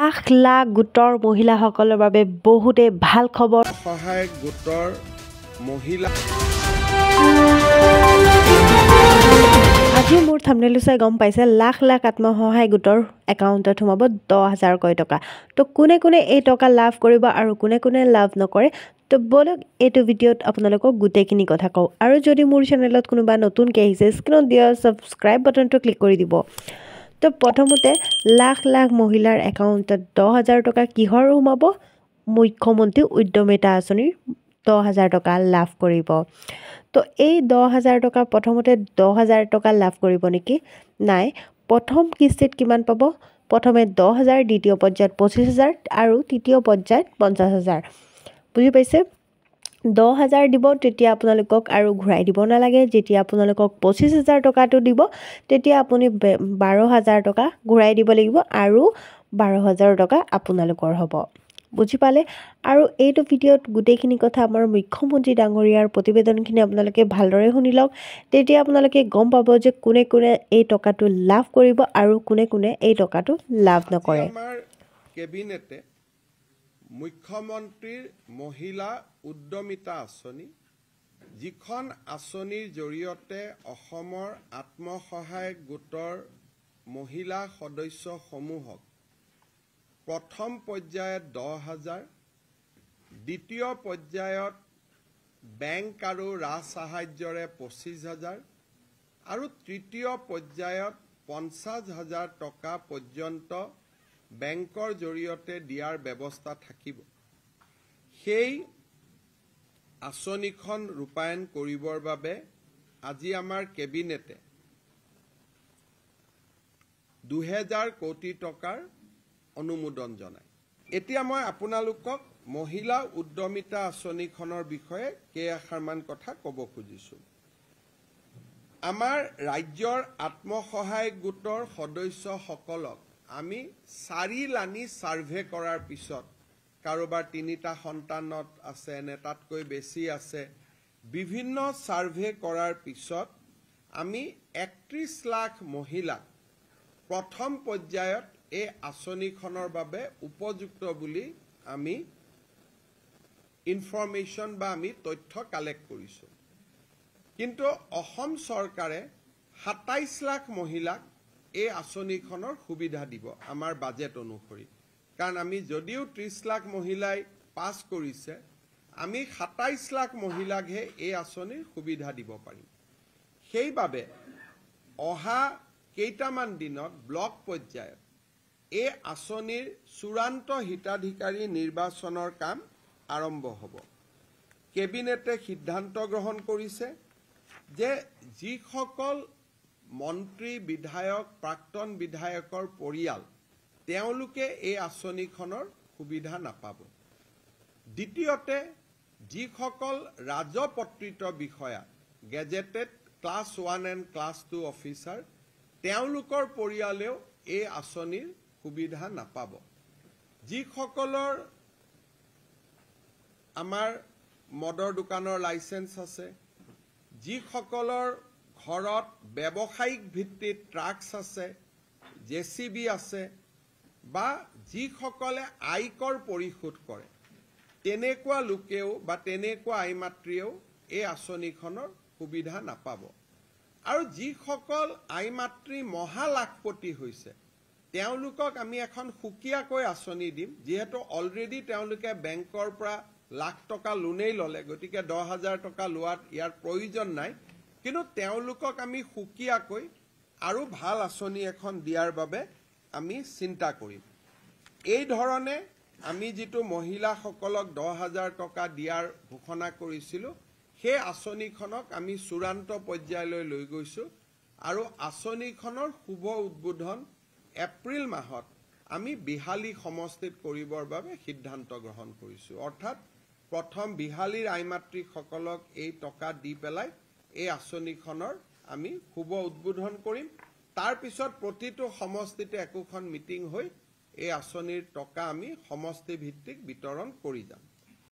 লাখ লাখ গোটৰ মহিলাসকলৰ বাবে বহুতে ভাল খবৰ। সহায়ক গোটৰ মহিলা আজি মোৰ থাম্বনেইল চাই গম পাইছে লাখ লাখ আত্মসহায়ক গোটৰ একাউণ্টত সোমাব 10,000 টকা। তো কোনে কোনে এই টকা লাভ কৰিব আৰু কোনে কোনে লাভ নকৰে, তো বলক এইটো ভিডিঅ'ত আপোনালোকক গোটেইখিনি কথা কওঁ। আৰু যদি মোৰ চেনেলত কোনোবা নতুনকৈ আহিছে, স্ক্ৰীনত দিয়া ছাবস্ক্ৰাইব বাটনটো ক্লিক কৰি দিব। তো প্ৰথমতে লাখ লাখ মহিলাৰ একাউণ্টত 10,000 টকা কিহৰ সোমাব? মুখ্যমন্ত্ৰী উদ্যমিতা আঁচনিৰ 10,000 টকা লাভ কৰিব। তো এই 10,000 টকা প্ৰথমতে 10,000 টকা লাভ কৰিব নেকি? নাই, প্ৰথম কিস্তিত কিমান পাব? প্ৰথমে 10,000, দ্বিতীয় পৰ্যায়ত 25,000 আৰু তৃতীয় পৰ্যায়ত 50,000। বুজি পাইছে? 10,000 দিব, তেতিয়া আপোনালোকক আৰু ঘূৰাই দিব নালাগে। যেতিয়া আপোনালোকক 25,000 টকাটো দিব, তেতিয়া আপুনি 12,000 টকা ঘূৰাই দিব লাগিব আৰু 12,000 টকা আপোনালোকৰ হ'ব। বুজি পালে? আৰু এইটো ভিডিঅ'ত গোটেইখিনি কথা আমাৰ মুখ্যমন্ত্ৰী ডাঙৰীয়াৰ প্ৰতিবেদনখিনি আপোনালোকে ভালদৰে শুনি লওক। তেতিয়া আপোনালোকে গম পাব যে কোনে কোনে এই টকাটো লাভ কৰিব আৰু কোনে কোনে এই টকাটো লাভ নকৰে। আমাৰ কেবিনেটে মুখ্যমন্ত্ৰীৰ মহিলা উদ্যমিতা আঁচনি, যিখন আঁচনিৰ জৰিয়তে অসমৰ আত্মসহায়ক গোটৰ মহিলা সদস্যসমূহক প্ৰথম পৰ্যায়ত 10,000, দ্বিতীয় পৰ্যায়ত বেংক আৰু ৰাজ সাহায্যৰে 25,000 আৰু তৃতীয় পৰ্যায়ত 50,000 টকা পৰ্যন্ত বেংকৰ জৰিয়তে দিয়াৰ ব্যৱস্থা থাকিব। সেই আঁচনিখন ৰূপায়ণ কৰিবৰ বাবে আজি আমাৰ কেবিনেটে 2,000 কোটি টকাৰ অনুমোদন জনায়। এতিয়া মই আপোনালোকক মহিলা উদ্যমিতা আঁচনিখনৰ বিষয়ে কেইআষাৰমান কথা ক'ব খুজিছোঁ। আমাৰ ৰাজ্যৰ আত্মসহায়ক গোটৰ সদস্যসকলক আমি 4 লানি ছাৰ্ভে কৰাৰ পিছত, কাৰোবাৰ 3টা সন্তানত আছে নে তাতকৈ বেছি আছে, বিভিন্ন ছাৰ্ভে কৰাৰ পিছত আমি 31 লাখ মহিলাক প্ৰথম পৰ্যায়ত এই আঁচনিখনৰ বাবে উপযুক্ত বুলি আমি ইনফৰমেশ্যন বা আমি তথ্য কালেক্ট কৰিছোঁ। কিন্তু অসম চৰকাৰে 27 লাখ মহিলাক এই আঁচনিখনৰ সুবিধা দিব আমাৰ বাজেট অনুসৰি। কাৰণ আমি যদিও 30 লাখ মহিলাই পাছ কৰিছে, আমি 27 লাখ মহিলাকহে এই আঁচনিৰ সুবিধা দিব পাৰিম। সেইবাবে অহা কেইটামান দিনত ব্লক পৰ্যায়ত এই আঁচনিৰ চূড়ান্ত হিতাধিকাৰী নিৰ্বাচনৰ কাম আৰম্ভ হ'ব। কেবিনেটে সিদ্ধান্ত গ্ৰহণ কৰিছে যে যিসকল মন্ত্ৰী, বিধায়ক, প্ৰাক্তন বিধায়কৰ পৰিয়াল, তেওঁলোকে এই আঁচনিখনৰ সুবিধা নাপাব। দ্বিতীয়তে, যিসকল ৰাজপত্ৰিত বিষয়া, gazetted class 1 and class 2 officer, তেওঁলোকৰ পৰিয়ালেও এই আঁচনিৰ সুবিধা নাপাব। যিসকলৰ আমাৰ মদৰ দোকানৰ লাইচেন্স আছে, যিসকলৰ ঘৰত ব্যৱসায়িক ভিত্তিত ট্ৰাক্স আছে, JCB আছে, বা যিসকলে আয়কৰ পৰিশোধ কৰে, তেনেকুৱা লোকেও বা তেনেকুৱা আই মাতৃয়েও এই আঁচনিখনৰ সুবিধা নাপাব। আৰু যিসকল আই মাতৃ মহালাখপতি হৈছে, তেওঁলোকক আমি এখন সুকীয়াকৈ আঁচনি দিম। যিহেতু অলৰেডি তেওঁলোকে বেংকৰ পৰা লাখ টকা লোনেই ল'লে, গতিকে 10,000 টকা লোৱাত ইয়াৰ প্ৰয়োজন নাই। কিন্তু তেওঁলোকক আমি সুকীয়াকৈ আৰু ভাল আঁচনি এখন দিয়াৰ বাবে আমি চিন্তা কৰিম। এই ধৰণে আমি যিটো মহিলাসকলক 10,000 টকা দিয়াৰ ঘোষণা কৰিছিলোঁ, সেই আঁচনিখনক আমি চূড়ান্ত পৰ্যায়লৈ লৈ গৈছোঁ আৰু আঁচনিখনৰ শুভ উদ্বোধন এপ্ৰিল মাহত আমি বিহালী সমষ্টিত কৰিবৰ বাবে সিদ্ধান্ত গ্ৰহণ কৰিছোঁ। অৰ্থাৎ প্ৰথম বিহালীৰ আই মাতৃসকলক এই টকা দি পেলাই এই আঁচনিখনৰ আমি শুভ উদ্বোধন কৰিম। তাৰ পিছত প্ৰতিটো সমষ্টিতে একোখন মিটিং হৈ এই আঁচনিৰ টকা আমি সমষ্টি ভিত্তিক বিতৰণ কৰি যাম।